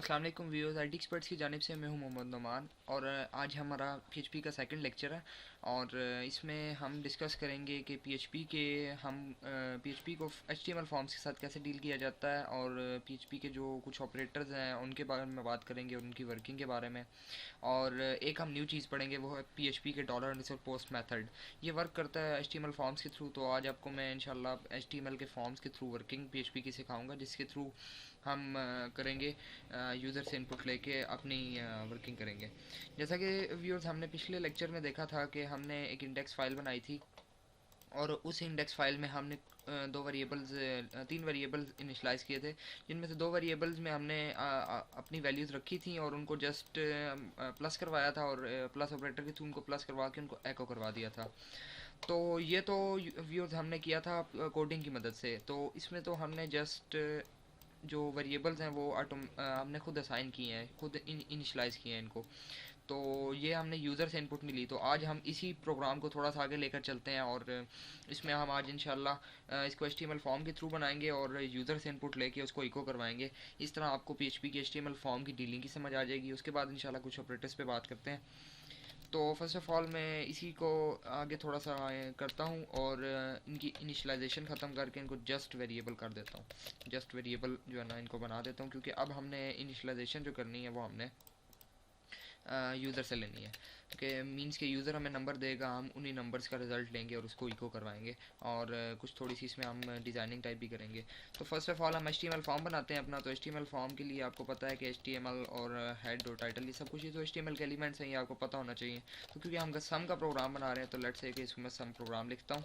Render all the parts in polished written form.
अस्सलाम वालेकुम viewers, IT experts की जानिब से मैं हूं मोहम्मद नुमान। और आज हमारा पीएचपी का सेकंड लेक्चर है। और इसमें हम डिस्कस करेंगे कि पीएचपी के हम पीएचपी को एचटीएमएल फॉर्म्स के साथ कैसे डील किया जाता है, और पीएचपी के जो कुछ ऑपरेटर्स हैं उनके बारे में बात करेंगे और उनकी वर्किंग के बारे में। और एक हम न्यू चीज़ पढ़ेंगे, वो है पीएचपी के डॉलर अंडरस्कोर पोस्ट मेथड। ये वर्क करता है एचटीएमएल फॉर्म्स के थ्रू। तो आज आपको मैं इंशाल्लाह एचटीएमएल के फॉर्म्स के थ्रू वर्किंग पीएचपी की सिखाऊंगा, जिसके थ्रू हम करेंगे यूज़र से इनपुट लेके अपनी वर्किंग करेंगे। जैसा कि व्यूअर्स हमने पिछले लेक्चर में देखा था कि हमने एक इंडेक्स फाइल बनाई थी, और उस इंडेक्स फाइल में हमने तीन वेरिएबल्स इनिशलाइज किए थे, जिनमें से दो वेरिएबल्स में हमने अपनी वैल्यूज़ रखी थी और उनको जस्ट प्लस करवाया था, और प्लस ऑपरेटर के थ्रू उनको प्लस करवा के उनको एको करवा दिया था। तो ये तो व्यूअर्स हमने किया था कोडिंग की मदद से। तो इसमें तो हमने जस्ट जो वेरिएबल्स हैं वो हमने खुद असाइन किए हैं, खुद इनिशलाइज किए हैं इनको। तो ये हमने यूज़र से इनपुट मिली। तो आज हम इसी प्रोग्राम को थोड़ा सा आगे लेकर चलते हैं, और इसमें हम आज इंशाल्लाह इसको एचटीएमएल फॉर्म के थ्रू बनाएंगे और यूज़र से इनपुट लेके उसको इको करवाएंगे। इस तरह आपको पीएचपी की एचटीएमएल फॉर्म की डीलिंग की समझ आ जाएगी। उसके बाद इंशाल्लाह कुछ ऑपरेटर्स पे बात करते हैं। तो फर्स्ट ऑफ़ ऑल मैं इसी को आगे थोड़ा सा करता हूँ, और इनकी इनिशलाइजेशन ख़त्म करके इनको जस्ट वेरिएबल कर देता हूँ। जस्ट वेरिएबल जो है ना इनको बना देता हूँ, क्योंकि अब हमने इनिशलाइजेशन जो करनी है वो हमने यूज़र से लेनी है। कि मींस के यूज़र हमें नंबर देगा, हम उन्हीं नंबर्स का रिज़ल्ट लेंगे और उसको इको करवाएंगे। और कुछ थोड़ी सी इसमें हम डिज़ाइनिंग टाइप भी करेंगे। तो फर्स्ट ऑफ़ ऑल हम एचटीएमएल फॉर्म बनाते हैं अपना। तो एचटीएमएल फॉर्म के लिए आपको पता है कि एचटीएमएल और हेड और टाइटल ये सब कुछ, ये तो एचटीएमएल के एलिमेंट्स हैं, ये आपको पता होना चाहिए। तो क्योंकि हम सम का प्रोग्राम बना रहे हैं, तो लेट्स से कि इसमें मैं सम प्रोग्राम लिखता हूँ।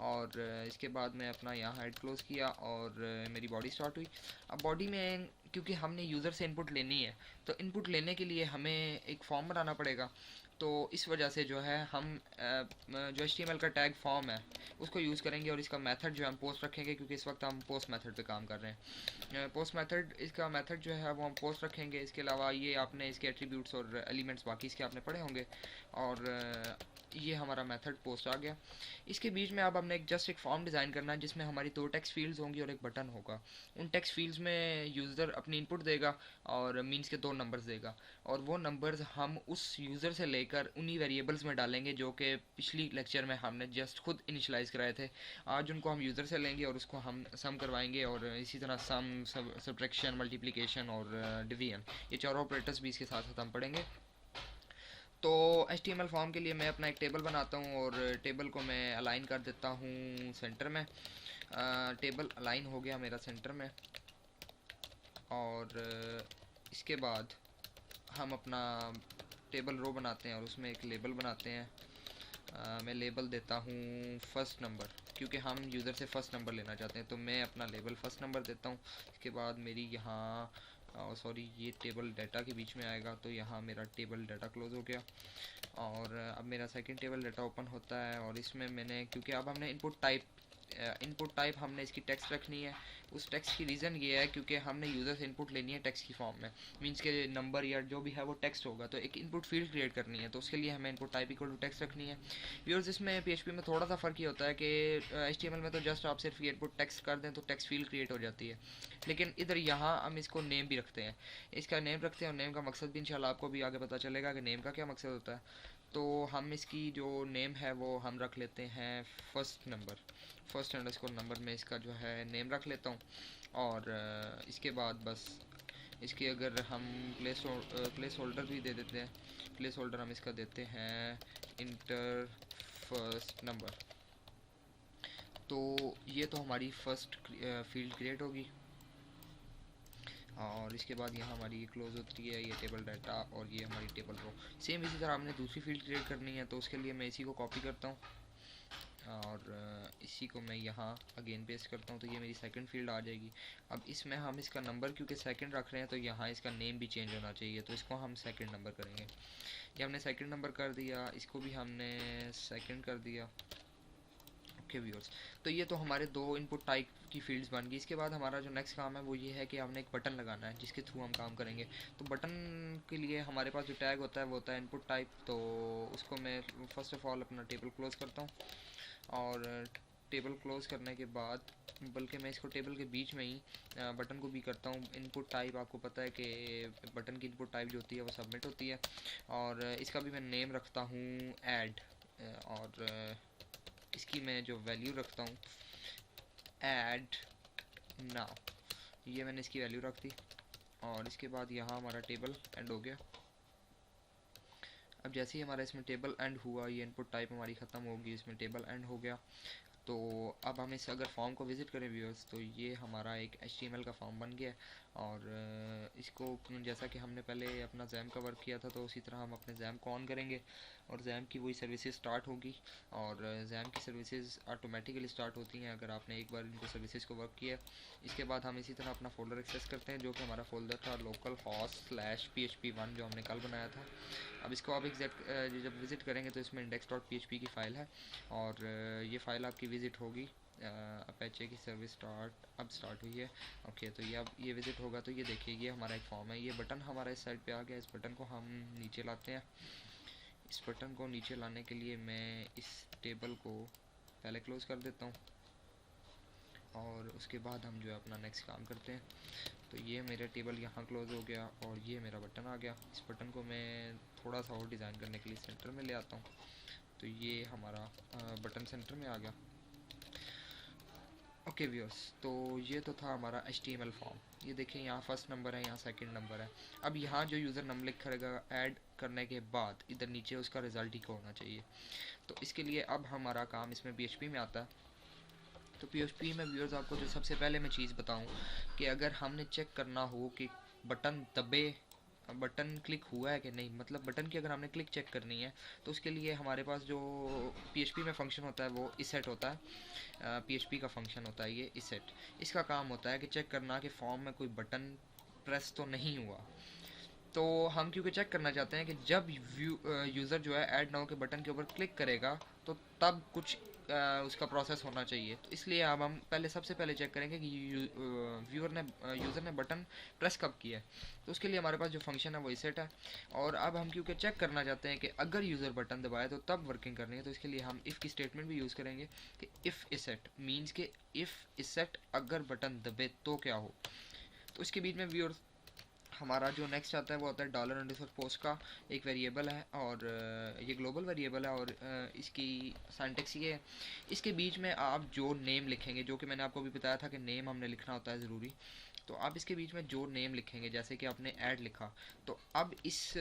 और इसके बाद मैं अपना यहाँ हेड क्लोज़ किया और मेरी बॉडी स्टार्ट हुई। अब बॉडी में क्योंकि हमने यूज़र से इनपुट लेनी है, तो इनपुट लेने के लिए हमें एक फॉर्म बनाना पड़ेगा। तो इस वजह से जो है हम जो HTML का टैग फॉर्म है उसको यूज़ करेंगे, और इसका मेथड जो है हम पोस्ट रखेंगे, क्योंकि इस वक्त हम पोस्ट मेथड पे काम कर रहे हैं। पोस्ट मेथड, इसका मेथड जो है वो हम पोस्ट रखेंगे। इसके अलावा ये आपने इसके एट्रीब्यूट्स और एलिमेंट्स बाकी इसके आपने पढ़े होंगे। और ये हमारा मेथड पोस्ट आ गया। इसके बीच में अब हमने एक फॉर्म डिज़ाइन करना है, जिसमें हमारी दो टेक्स्ट फील्ड्स होंगी और एक बटन होगा। उन टेक्स्ट फील्ड्स में यूज़र अपनी इनपुट देगा और मीन्स के दो नंबर्स देगा, और वो नंबर्स हम उस यूज़र से लेकर उन्हीं वेरिएबल्स में डालेंगे जो कि पिछली लेक्चर में हमने जस्ट खुद इनिशलाइज कराए थे। आज उनको हम यूज़र से लेंगे और उसको हम सम करवाएंगे, और इसी तरह सम, सब्ट्रैक्शन, मल्टीप्लिकेशन और डिवीजन, ये चारों ऑपरेटर्स भी इसके साथ साथ हम पढ़ेंगे। तो HTML फॉर्म के लिए मैं अपना एक टेबल बनाता हूँ, और टेबल को मैं अलाइन कर देता हूँ सेंटर में। टेबल अलाइन हो गया मेरा सेंटर में। और इसके बाद हम अपना टेबल रो बनाते हैं और उसमें एक लेबल बनाते हैं। मैं लेबल देता हूँ फर्स्ट नंबर, क्योंकि हम यूज़र से फ़र्स्ट नंबर लेना चाहते हैं। तो मैं अपना लेबल फर्स्ट नंबर देता हूँ। इसके बाद मेरी यहाँ सॉरी, ये टेबल डाटा के बीच में आएगा, तो यहाँ मेरा टेबल डाटा क्लोज़ हो गया। और अब मेरा सेकंड टेबल डाटा ओपन होता है, और इसमें मैंने, क्योंकि अब हमने इनपुट टाइप हमने इसकी टेक्स्ट रखनी है। उस टेक्स्ट की रीज़न ये है क्योंकि हमने यूज़र से इनपुट लेनी है टेक्स्ट की फॉर्म में, मींस के नंबर या जो भी है वो टेक्स्ट होगा। तो एक इनपुट फील्ड क्रिएट करनी है, तो उसके लिए हमें input type equal to text रखनी है। व्यूअर्स, इसमें पीएचपी में थोड़ा सा फ़र्क ये होता है कि एचटीएमएल में तो जस्ट आप सिर्फ ये इनपुट टेक्स्ट कर दें तो टेक्स्ट फील्ड क्रिएट हो जाती है, लेकिन इधर यहाँ हम इसको नेम भी रखते हैं। इसका नेम रखते हैं, और नेम का मकसद भी इंशाल्लाह आपको भी आगे पता चलेगा कि नेम का क्या मकसद होता है। तो हम इसकी जो नेम है वो हम रख लेते हैं फर्स्ट अंडरस्कोर नंबर में इसका जो है नेम रख लेता हूँ। और इसके बाद बस इसकी अगर हम प्लेस होल्डर भी दे देते हैं। प्लेस होल्डर हम इसका देते हैं इंटर फर्स्ट नंबर। तो ये तो हमारी फर्स्ट फील्ड क्रिएट होगी। और इसके बाद यहाँ हमारी ये क्लोज होती है, ये टेबल डाटा, और ये हमारी टेबल रो। सेम इसी तरह हमने दूसरी फील्ड क्रिएट करनी है, तो उसके लिए मैं इसी को कॉपी करता हूँ और इसी को मैं यहाँ अगेन पेस्ट करता हूँ, तो ये मेरी सेकंड फील्ड आ जाएगी। अब इसमें हम इसका नंबर क्योंकि सेकंड रख रहे हैं, तो यहाँ इसका नेम भी चेंज होना चाहिए, तो इसको हम सेकंड नंबर करेंगे। ये हमने सेकंड नंबर कर दिया, इसको भी हमने सेकंड कर दिया। ओके व्यूअर्स, तो ये तो हमारे दो इनपुट टाइप की फील्ड्स बन गई। इसके बाद हमारा जो नेक्स्ट काम है वो ये है कि हमने एक बटन लगाना है जिसके थ्रू हम काम करेंगे। तो बटन के लिए हमारे पास जो टैग होता है वो होता है इनपुट टाइप। तो उसको मैं फर्स्ट ऑफ ऑल अपना टेबल क्लोज करता हूँ, और टेबल क्लोज करने के बाद, बल्कि मैं इसको टेबल के बीच में ही बटन को भी करता हूँ इनपुट टाइप। आपको पता है कि बटन की इनपुट टाइप जो होती है वो सबमिट होती है, और इसका भी मैं नेम रखता हूँ ऐड, और इसकी मैं जो वैल्यू रखता हूँ ऐड नाउ, ये मैंने इसकी वैल्यू रख दी। और इसके बाद यहाँ हमारा टेबल एंड हो गया। अब जैसे ही हमारा इसमें टेबल एंड हुआ, ये इनपुट टाइप हमारी ख़त्म होगी, इसमें टेबल एंड हो गया। तो अब हम इस अगर फॉर्म को विज़िट करें व्यूअर्स, तो ये हमारा एक HTML का फॉर्म बन गया है। और इसको जैसा कि हमने पहले अपना जैम का वर्क किया था, तो उसी तरह हम अपने जैम को ऑन करेंगे और जैम की वही सर्विसेज स्टार्ट होगी। और जैम की सर्विसेज ऑटोमेटिकली स्टार्ट होती हैं अगर आपने एक बार इनको सर्विसेज को वर्क किया। इसके बाद हम इसी तरह अपना फोल्डर एक्सेस करते हैं, जो कि हमारा फोल्डर था लोकल हॉस्ट /php1 जो हमने कल बनाया था। अब इसको आप एग्जैक्ट जब विज़िट करेंगे तो इसमें index.php की फ़ाइल है, और ये फ़ाइल आपकी विज़िट होगी। अपेचे की सर्विस अब स्टार्ट हुई है। ओके, तो ये अब ये विज़िट होगा तो ये देखिए ये हमारा एक फॉर्म है। ये बटन हमारा इस साइड पे आ गया। इस बटन को हम नीचे लाते हैं। इस बटन को नीचे लाने के लिए मैं इस टेबल को पहले क्लोज़ कर देता हूँ, और उसके बाद हम जो है अपना नेक्स्ट काम करते हैं। तो ये मेरा टेबल यहाँ क्लोज़ हो गया, और ये मेरा बटन आ गया। इस बटन को मैं थोड़ा सा और डिज़ाइन करने के लिए सेंटर में ले आता हूँ, तो ये हमारा बटन सेंटर में आ गया। ओके व्यूअर्स, तो ये तो था हमारा HTML फॉर्म। ये देखें यहाँ फर्स्ट नंबर है, यहाँ सेकंड नंबर है। अब यहाँ जो यूज़र नंबर लिखेगा ऐड करने के बाद इधर नीचे उसका रिज़ल्ट इको होना चाहिए। तो इसके लिए अब हमारा काम इसमें PHP में आता है। तो PHP में व्यूअर्स आपको जो सबसे पहले मैं चीज़ बताऊं कि अगर हमने चेक करना हो कि बटन दबे, बटन क्लिक हुआ है कि नहीं, मतलब बटन की अगर हमने क्लिक चेक करनी है, तो उसके लिए हमारे पास जो PHP में फंक्शन होता है वो इसेट होता है। PHP का फंक्शन होता है ये इसेट। इसका काम होता है कि चेक करना कि फॉर्म में कोई बटन प्रेस तो नहीं हुआ। तो हम क्योंकि चेक करना चाहते हैं कि जब यूज़र जो है ऐड नाउ के बटन के ऊपर क्लिक करेगा तो तब कुछ उसका प्रोसेस होना चाहिए। तो इसलिए अब हम सबसे पहले चेक करेंगे कि यूज़र ने बटन प्रेस कब किया है। तो उसके लिए हमारे पास जो फंक्शन है वो इसेट है। और अब हम क्योंकि चेक करना चाहते हैं कि अगर यूज़र बटन दबाए तो तब वर्किंग करनी है, तो इसके लिए हम इफ़ की स्टेटमेंट भी यूज़ करेंगे कि इफ़ इसेट मीन्स के इफ़ इसेट अगर बटन दबे तो क्या हो। तो इसके बीच में व्यूअर्स हमारा जो नेक्स्ट आता है वो आता है $_पोस्ट का एक वेरिएबल है, और ये ग्लोबल वेरिएबल है, और इसकी सिंटैक्स ये है। इसके बीच में आप जो नेम लिखेंगे, जो कि मैंने आपको भी बताया था कि नेम हमने लिखना होता है ज़रूरी। तो आप इसके बीच में जो नेम लिखेंगे, जैसे कि आपने ऐड लिखा, तो अब इस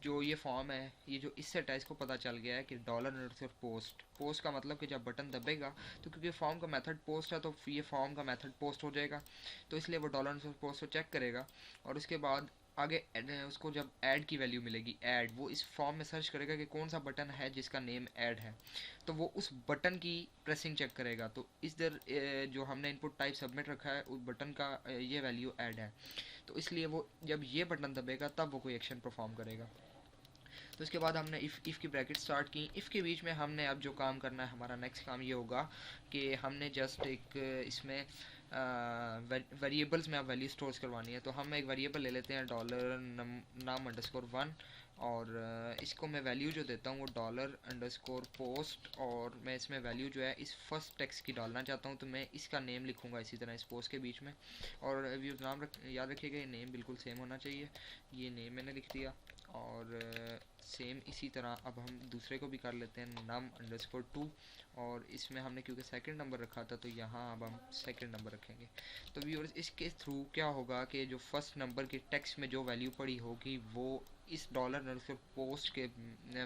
जो ये फॉर्म है, ये जो इस सेट है, इसको पता चल गया है कि $_पोस्ट का मतलब कि जब बटन दबेगा, तो क्योंकि फॉर्म का मेथड पोस्ट है तो ये फॉर्म का मेथड पोस्ट हो जाएगा। तो इसलिए वो $_पोस्ट को चेक करेगा, और उसके बाद आगे उसको जब ऐड की वैल्यू मिलेगी, ऐड, वो इस फॉर्म में सर्च करेगा कि कौन सा बटन है जिसका नेम ऐड है, तो वो उस बटन की प्रेसिंग चेक करेगा। तो इधर जो हमने इनपुट टाइप सबमिट रखा है उस बटन का ये वैल्यू ऐड है, तो इसलिए वो जब ये बटन दबेगा तब वो कोई एक्शन परफॉर्म करेगा। तो इसके बाद हमने इफ़ की ब्रैकेट स्टार्ट की। इफ़ के बीच में हमने अब जो काम करना है, हमारा नेक्स्ट काम ये होगा कि हमने जस्ट एक इसमें वेरिएबल्स में अब वैल्यू स्टोर्स करवानी है। तो हम एक वेरिएबल ले लेते हैं $_1, और इसको मैं वैल्यू जो देता हूँ वो $_पोस्ट, और मैं इसमें वैल्यू जो है इस फर्स्ट टेक्स्ट की डालना चाहता हूँ, तो मैं इसका नेम लिखूँगा इसी तरह इस पोस्ट के बीच में। और नाम याद रखिएगा, ये नेम बिल्कुल सेम होना चाहिए। ये नेम मैंने लिख दिया, और सेम इसी तरह अब हम दूसरे को भी कर लेते हैं num_2, और इसमें हमने क्योंकि सेकंड नंबर रखा था तो यहाँ अब हम सेकंड नंबर रखेंगे। तो व्यूअर्स इसके थ्रू क्या होगा कि जो फर्स्ट नंबर के टेक्स्ट में जो वैल्यू पड़ी होगी वो इस $_पोस्ट के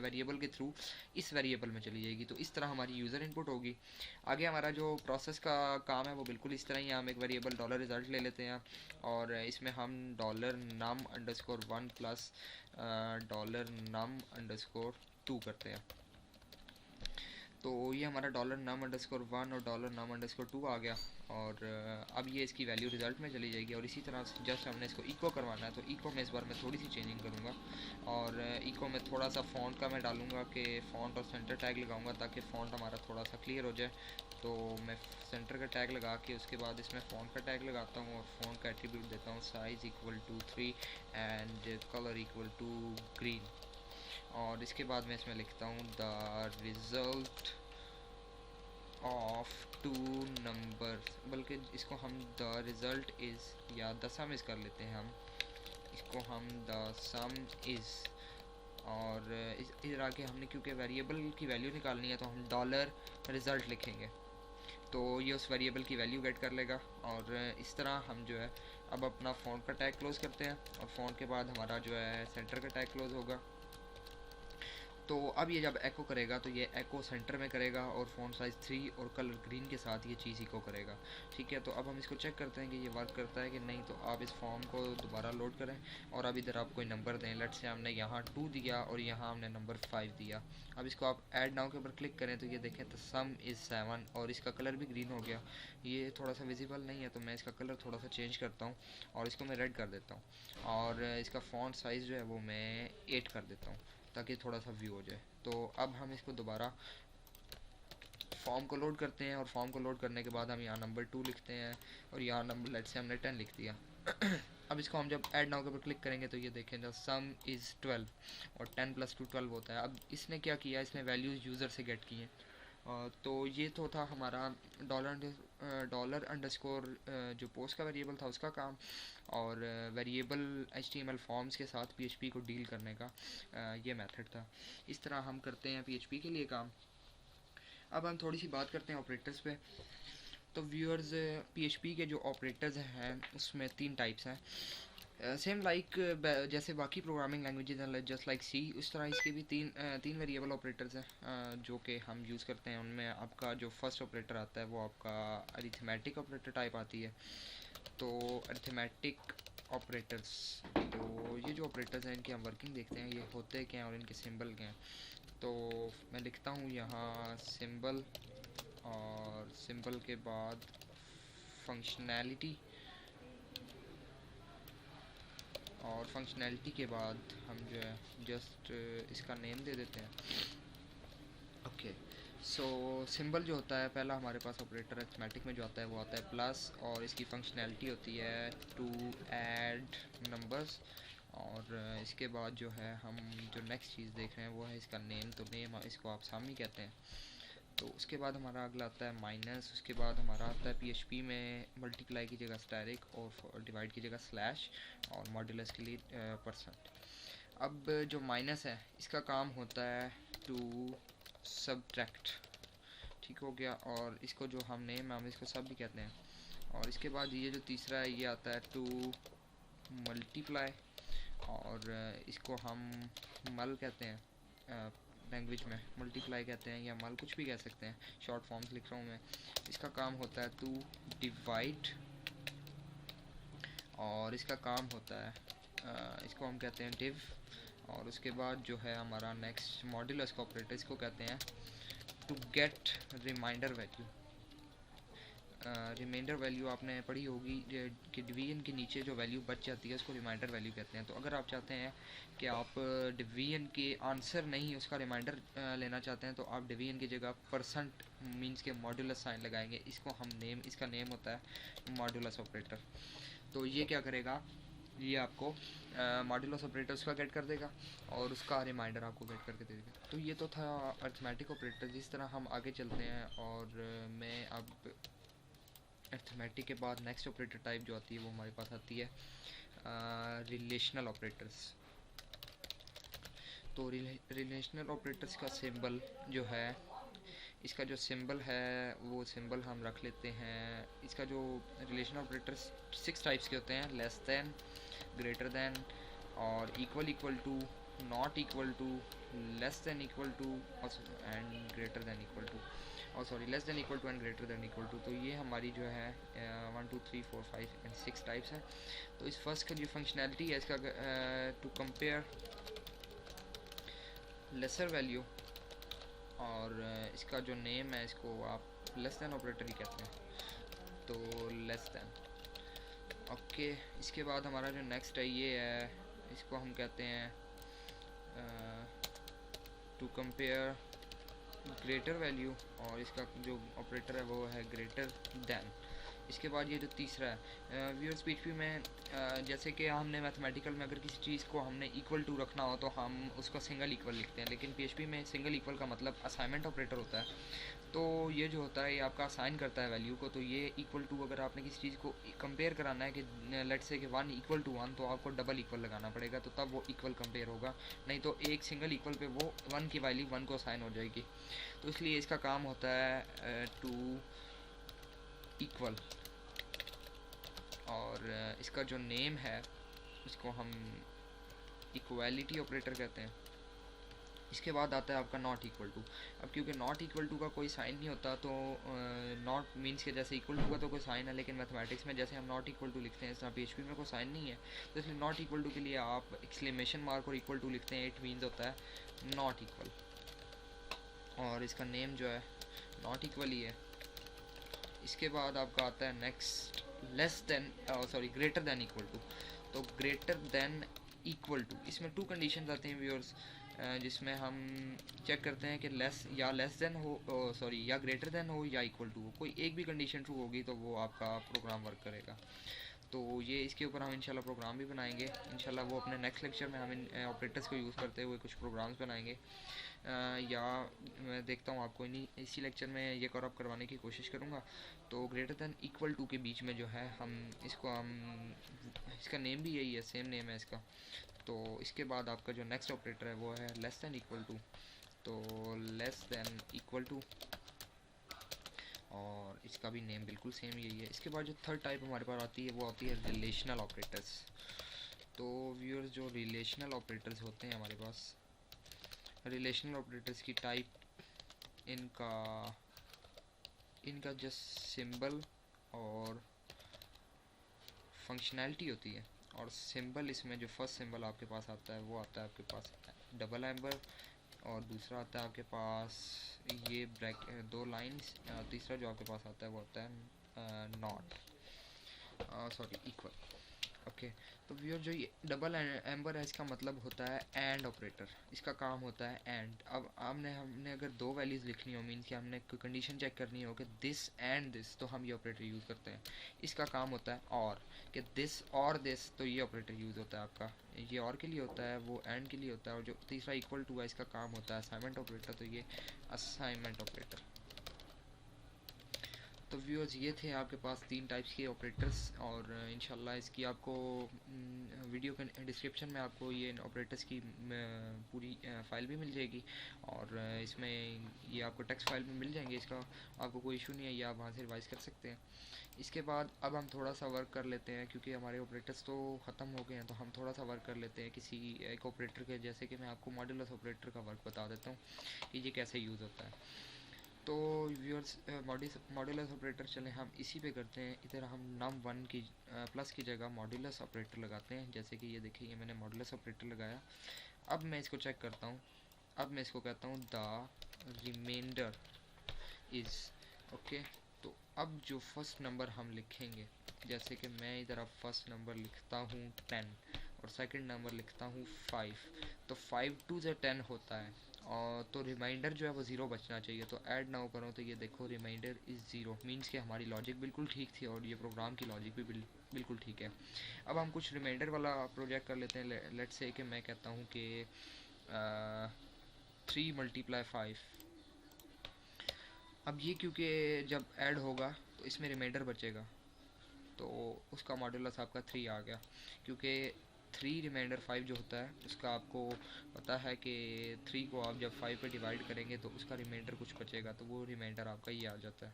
वेरिएबल के थ्रू इस वेरिएबल में चली जाएगी। तो इस तरह हमारी यूज़र इनपुट होगी। आगे हमारा जो प्रोसेस का काम है वो बिल्कुल इस तरह ही। हम एक वेरिएबल $result ले लेते हैं, और इसमें हम $num_1 प्लस $num_2 करते हैं। तो ये हमारा $num_1 और $num_2 आ गया, और अब ये इसकी वैल्यू रिज़ल्ट में चली जाएगी। और इसी तरह जस्ट हमने इसको इको करवाना है, तो इको में इस बार मैं थोड़ी सी चेंजिंग करूँगा, और इको में थोड़ा सा फ़ॉन्ट का मैं डालूँगा कि फ़ॉन्ट और सेंटर टैग लगाऊँगा ताकि फ़ॉन्ट हमारा थोड़ा सा क्लियर हो जाए। तो मैं सेंटर का टैग लगा के उसके बाद इसमें फ़ॉन्ट का टैग लगाता हूँ, और फ़ॉन्ट का एट्रीब्यूट देता हूँ साइज़ =3 एंड कलर =ग्रीन। और इसके बाद मैं इसमें लिखता हूँ the result of two numbers, बल्कि इसको हम द रिज़ल्ट इज़ या द सम इज़ कर लेते हैं। हम इसको हम द सम इज़, और इधर आके हमने क्योंकि वेरिएबल की वैल्यू निकालनी है तो हम डॉलर रिज़ल्ट लिखेंगे, तो ये उस वेरिएबल की वैल्यू गेट कर लेगा। और इस तरह हम जो है अब अपना फ़ॉन्ट का टैग क्लोज़ करते हैं, और फ़ॉन्ट के बाद हमारा जो है सेंटर का टैग क्लोज़ होगा। तो अब ये जब एको करेगा तो ये एको सेंटर में करेगा, और फ़ॉन्ट साइज़ 3 और कलर ग्रीन के साथ ये चीज़ इको करेगा। ठीक है, तो अब हम इसको चेक करते हैं कि ये वर्क करता है कि नहीं। तो आप इस फॉर्म को दोबारा लोड करें और अब इधर आप कोई नंबर दें। लेट्स से हमने यहाँ 2 दिया और यहाँ हमने नंबर 5 दिया। अब इसको आप ऐड नाउ के ऊपर क्लिक करें तो ये देखें द सम इज़ 7, और इसका कलर भी ग्रीन हो गया। ये थोड़ा सा विजिबल नहीं है तो मैं इसका कलर थोड़ा सा चेंज करता हूँ और इसको मैं रेड कर देता हूँ, और इसका फ़ॉन्ट साइज़ जो है वो मैं 8 कर देता हूँ ताकि थोड़ा सा व्यू हो जाए। तो अब हम इसको दोबारा फॉर्म को लोड करते हैं, और फॉर्म को लोड करने के बाद हम यहाँ नंबर 2 लिखते हैं और यहाँ नंबर लेट से हमने 10 लिख दिया। अब इसको हम जब ऐड नाउ के ऊपर क्लिक करेंगे तो ये देखें द सम इज़ 12, और 10 + 2 12 होता है। अब इसने क्या किया, इसने वैल्यूज़ यूज़र से गेट की हैं। तो ये तो था हमारा डॉलर अंडरस्कोर जो पोस्ट का वेरिएबल था उसका काम, और वेरिएबल HTML फॉर्म्स के साथ PHP को डील करने का ये मेथड था। इस तरह हम करते हैं PHP के लिए काम। अब हम थोड़ी सी बात करते हैं ऑपरेटर्स पे। तो व्यूअर्स, PHP के जो ऑपरेटर्स हैं उसमें 3 टाइप्स हैं। सेम लाइक जैसे बाकी प्रोग्रामिंग लैंग्वेजेस हैं जस्ट लाइक सी, उस तरह इसके भी तीन वेरिएबल ऑपरेटर्स हैं जो कि हम यूज़ करते हैं। उनमें आपका जो फर्स्ट ऑपरेटर आता है वो आपका अरिथमेटिक ऑपरेटर टाइप आती है। तो अरिथमेटिक ऑपरेटर्स, तो ये जो ऑपरेटर्स हैं इनकी हम वर्किंग देखते हैं, ये होते क्या हैं और इनके सिंबल क्या हैं। तो मैं लिखता हूँ यहाँ सिंबल, और सिंबल के बाद फंक्शनैलिटी, और फंक्शनैलिटी के बाद हम जो है जस्ट इसका नेम दे देते हैं। ओके, सो सिंबल जो होता है पहला हमारे पास ऑपरेटर अरिथमेटिक में जो आता है वो आता है प्लस, और इसकी फंक्शनैलिटी होती है टू ऐड नंबर्स। और इसके बाद जो है हम जो नेक्स्ट चीज़ देख रहे हैं वो है इसका नेम। तो नेम इसको आप सामी कहते हैं। तो उसके बाद हमारा अगला आता है माइनस। उसके बाद हमारा आता है PHP में मल्टीप्लाई की जगह स्टैरिक और डिवाइड की जगह स्लैश, और मॉड्यूलस के लिए %। अब जो माइनस है इसका काम होता है टू सब्ट्रैक्ट, ठीक हो गया। और इसको जो हम नेम हम इसको सब भी कहते हैं। और इसके बाद ये जो तीसरा है ये आता है टू मल्टीप्लाई, और इसको हम मल कहते हैं, लैंग्वेज में मल्टीप्लाई कहते हैं या मल कुछ भी कह सकते हैं, शॉर्ट फॉर्म्स लिख रहा हूँ मैं। इसका काम होता है टू डिवाइड, और इसका काम होता है इसको हम कहते हैं डिव। और उसके बाद जो है हमारा नेक्स्ट मॉड्यूलस का ऑपरेटर, इसको कहते हैं to get remainder value. Remainder value आपने पढ़ी होगी कि डिवीजन के नीचे जो वैल्यू बच जाती है उसको रिमाइंडर वैल्यू कहते हैं। तो अगर आप चाहते हैं कि आप डिवीजन के आंसर नहीं उसका रिमाइंडर लेना चाहते हैं तो आप डिवीजन की जगह % मींस के मॉड्यूलस साइन लगाएंगे। इसको हम नेम, इसका नेम होता है मॉड्यूलस ऑपरेटर। तो ये क्या करेगा, ये आपको मॉड्यूलस ऑपरेटर उसका गेट कर देगा और उसका रिमाइंडर आपको गेट करके दे देगा। तो ये तो था अरिथमेटिक ऑपरेटर। जिस तरह हम आगे चलते हैं, और मैं अब अरिथमेटिक के बाद नेक्स्ट ऑपरेटर टाइप जो आती है वो हमारे पास आती है रिलेशनल ऑपरेटर्स। तो रिलेशनल ऑपरेटर्स का सिंबल जो है, इसका जो सिंबल है वो सिंबल हम रख लेते हैं। इसका जो रिलेशनल ऑपरेटर्स 6 टाइप्स के होते हैं, लेस दैन, ग्रेटर दैन, और equal to, not equal to, less than equal to, and greater than equal to, और sorry less than equal to and greater than equal to. तो ये हमारी जो है 1 2 3 4 5 एंड 6 टाइप्स हैं। तो इस फर्स्ट का जो फंक्शनैलिटी है इसका टू कंपेयर लेसर वैल्यू, और इसका जो नेम है इसको आप लेस दैन ऑपरेटर ही कहते हैं, तो लेस दैन। ओके, इसके बाद हमारा जो नेक्स्ट है ये है, इसको हम कहते हैं टू कंपेयर ग्रेटर वैल्यू, और इसका जो ऑपरेटर है वो है ग्रेटर दैन। इसके बाद ये जो तीसरा है व्यूअर्स, PHP में जैसे कि हमने मैथमेटिकल में अगर किसी चीज़ को हमने इक्वल टू रखना हो तो हम उसको सिंगल इक्वल लिखते हैं, लेकिन PHP में सिंगल इक्वल का मतलब असाइनमेंट ऑपरेटर होता है। तो ये जो होता है ये आपका असाइन करता है वैल्यू को। तो ये इक्वल टू अगर आपने किसी चीज़ को कंपेयर कराना है कि लेट्स से कि 1 इक्वल टू 1, तो आपको डबल इक्वल लगाना पड़ेगा, तो तब वो इक्वल कंपेयर होगा। नहीं तो एक सिंगल इक्वल पे वो 1 की वैल्यू 1 को असाइन हो जाएगी। तो इसलिए इसका काम होता है टू इक्वल। और इसका जो नेम है इसको हम इक्वालिटी ऑपरेटर कहते हैं। इसके बाद आता है आपका नॉट इक्वल टू। अब क्योंकि नॉट इक्वल टू का कोई साइन नहीं होता, तो नॉट मीन्स के जैसे इक्वल टू का तो कोई साइन है, लेकिन मैथमेटिक्स में जैसे हम नॉट इक्वल टू लिखते हैं, इस तरह PHP में कोई साइन नहीं है। तो इसलिए नॉट इक्वल टू के लिए आप एक्सक्लेमेशन मार्क और इक्वल टू लिखते हैं। इट मीन्स होता है नॉट इक्वल, और इसका नेम जो है नॉट इक्वल ही है। इसके बाद आपका आता है next less than, sorry greater than equal to. तो ग्रेटर देन इक्वल टू, इसमें 2 कंडीशन आते हैं व्यूअर्स, जिसमें हम चेक करते हैं कि लेस देन हो, सॉरी या ग्रेटर देन हो या इक्वल टू हो। कोई एक भी कंडीशन ट्रू होगी तो वो आपका प्रोग्राम वर्क करेगा। तो ये इसके ऊपर हम इंशाल्लाह प्रोग्राम भी बनाएंगे। इंशाल्लाह वो अपने नेक्स्ट लेक्चर में हम इन ऑपरेटर्स को यूज़ करते हुए कुछ प्रोग्राम्स बनाएंगे। या मैं देखता हूँ आपको इसी लेक्चर में ये कवर अप करवाने की कोशिश करूँगा। तो ग्रेटर दैन इक्वल टू के बीच में जो है हम इसका नेम भी यही है, सेम नेम है इसका। तो इसके बाद आपका जो नेक्स्ट ऑपरेटर है वो है लेस दैन इक्वल टू। तो लेस दैन इक्वल टू, और इसका भी नेम बिल्कुल सेम यही है। इसके बाद जो थर्ड टाइप हमारे पास आती है वो आती है रिलेशनल ऑपरेटर्स। तो व्यूअर्स, जो रिलेशनल ऑपरेटर्स होते हैं हमारे पास, रिलेशनल ऑपरेटर्स की टाइप इनका जस्ट सिंबल और फंक्शनैलिटी होती है। और सिंबल, इसमें जो फर्स्ट सिंबल आपके पास आता है वो आता है आपके पास डबल एम्बर, और दूसरा आता है आपके पास ये ब्रैक 2 लाइंस, तीसरा जो आपके पास आता है वो आता है नॉट, सॉरी इक्वल। ओके, तो व्यूअर जो ये डबल एम्बर है इसका मतलब होता है एंड ऑपरेटर। इसका काम होता है एंड। अब हमने अगर 2 वैल्यूज़ लिखनी हो, मीन्स कि हमने कोई कंडीशन चेक करनी हो कि दिस एंड दिस, तो हम ये ऑपरेटर यूज़ करते हैं। इसका काम होता है और, कि दिस और दिस, तो ये ऑपरेटर यूज़ होता है आपका। ये और के लिए होता है, वो एंड के लिए होता है। और जो तीसरा इक्वल टू है इसका काम होता है असाइनमेंट ऑपरेटर, तो ये असाइनमेंट ऑपरेटर। तो व्यूअर्स, ये थे आपके पास 3 टाइप्स के ऑपरेटर्स, और इंशाल्लाह इसकी आपको वीडियो के डिस्क्रिप्शन में आपको ये ऑपरेटर्स की पूरी फ़ाइल भी मिल जाएगी। और इसमें ये आपको टेक्स्ट फाइल में मिल जाएंगे। इसका आपको कोई इशू नहीं है, या आप वहाँ से रिवाइज़ कर सकते हैं। इसके बाद अब हम थोड़ा सा वर्क कर लेते हैं, क्योंकि हमारे ऑपरेटर्स तो ख़त्म हो गए हैं, तो हम थोड़ा सा वर्क कर लेते हैं किसी एक ऑपरेटर के। जैसे कि मैं आपको मॉड्यूलस ऑपरेटर का वर्क बता देता हूँ कि ये कैसे यूज़ होता है। तो व्यूअर्स, मॉड्यूलस ऑपरेटर चले हम इसी पे करते हैं। इधर हम num1 की प्लस की जगह मॉड्यूलस ऑपरेटर लगाते हैं। जैसे कि ये देखिए, ये मैंने मॉड्यूलस ऑपरेटर लगाया। अब मैं इसको चेक करता हूँ। अब मैं इसको कहता हूँ द रिमाइंडर इज़ ओके। तो अब जो फर्स्ट नंबर हम लिखेंगे, जैसे कि मैं इधर अब फर्स्ट नंबर लिखता हूँ 10 और सेकंड नंबर लिखता हूँ 5, तो 5 2 से 10 होता है। और तो रिमाइंडर जो है वो 0 बचना चाहिए। तो ऐड नाउ करो तो ये देखो रिमाइंडर इज़ 0, मीन्स कि हमारी लॉजिक बिल्कुल ठीक थी और ये प्रोग्राम की लॉजिक भी बिल्कुल ठीक है। अब हम कुछ रिमाइंडर वाला प्रोजेक्ट कर लेते हैं। लेट्स से कि मैं कहता हूँ कि 3 × 5। अब ये क्योंकि जब ऐड होगा तो इसमें रिमाइंडर बचेगा, तो उसका मॉड्यूलस आपका 3 आ गया। क्योंकि 3 रिमाइंडर 5 जो होता है उसका आपको पता है कि 3 को आप जब 5 पे डिवाइड करेंगे तो उसका रिमाइंडर कुछ बचेगा, तो वो रिमाइंडर आपका ये आ जाता है।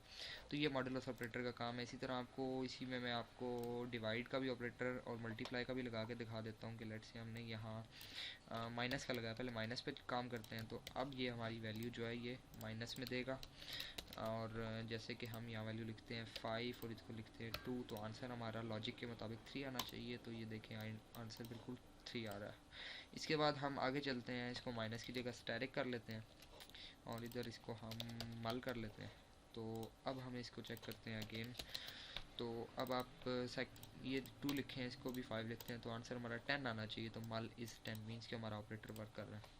तो ये मॉड्यूलस ऑपरेटर का काम है। इसी तरह आपको इसी में मैं आपको डिवाइड का भी ऑपरेटर और मल्टीप्लाई का भी लगा के दिखा देता हूँ। कि लेट्स से हमने यहाँ माइनस का लगाया, पहले माइनस पे काम करते हैं। तो अब ये हमारी वैल्यू जो है ये माइनस में देगा। और जैसे कि हम यहाँ वैल्यू लिखते हैं 5 और इसको लिखते हैं 2, तो आंसर हमारा लॉजिक के मुताबिक 3 आना चाहिए। तो ये देखें आंसर बिल्कुल 3 आ रहा है। इसके बाद हम आगे चलते हैं, इसको माइनस की जगह स्टैरिक कर लेते हैं और इधर इसको हम मल कर लेते हैं। तो अब हम इसको चेक करते हैं अगेन। तो अब आप ये 2 लिखें, इसको भी 5 लिखते हैं, तो आंसर हमारा 10 आना चाहिए। तो मल इज़ 10 मीन्स कि हमारा ऑपरेटर वर्क कर रहा है।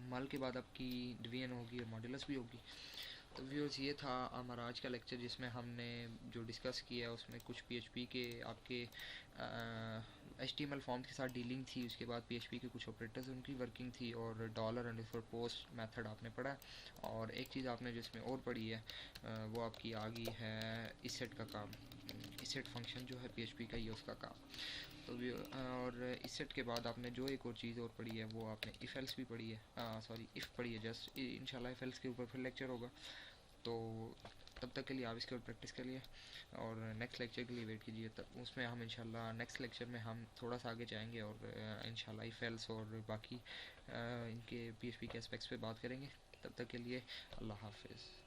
मल के बाद आपकी डिवीजन होगी और मॉड्यूलस भी होगी। तो व्यूअर्स ये था हमारा आज का लेक्चर, जिसमें हमने जो डिस्कस किया उसमें कुछ पीएचपी के आपके एचटीएमएल फॉर्म के साथ डीलिंग थी, उसके बाद पीएचपी के कुछ ऑपरेटर्स उनकी वर्किंग थी, और डॉलर अंडरस्कोर पोस्ट मेथड आपने पढ़ा। और एक चीज़ आपने जिसमें और पढ़ी है वो आपकी आ गई है इसेट का काम। इसेट फंक्शन जो है पीएचपी का, ये उसका काम। तो भी और इस सेट के बाद आपने जो एक और चीज़ और पढ़ी है वो आपने इफ़ एल्स भी पढ़ी है, सॉरी इफ़ पढ़ी है जस्ट। इंशाल्लाह इफ़ एल्स के ऊपर फिर लेक्चर होगा, तो तब तक के लिए आप इसके ऊपर प्रैक्टिस करिए और नेक्स्ट लेक्चर के लिए वेट कीजिए। तब उसमें हम इंशाल्लाह नेक्स्ट लेक्चर में हम थोड़ा सा आगे जाएंगे और इंशाल्लाह इफ़ एल्स और बाकी इनके पीएचपी के एस्पेक्ट्स पे बात करेंगे। तब तक के लिए अल्लाह हाफिज़।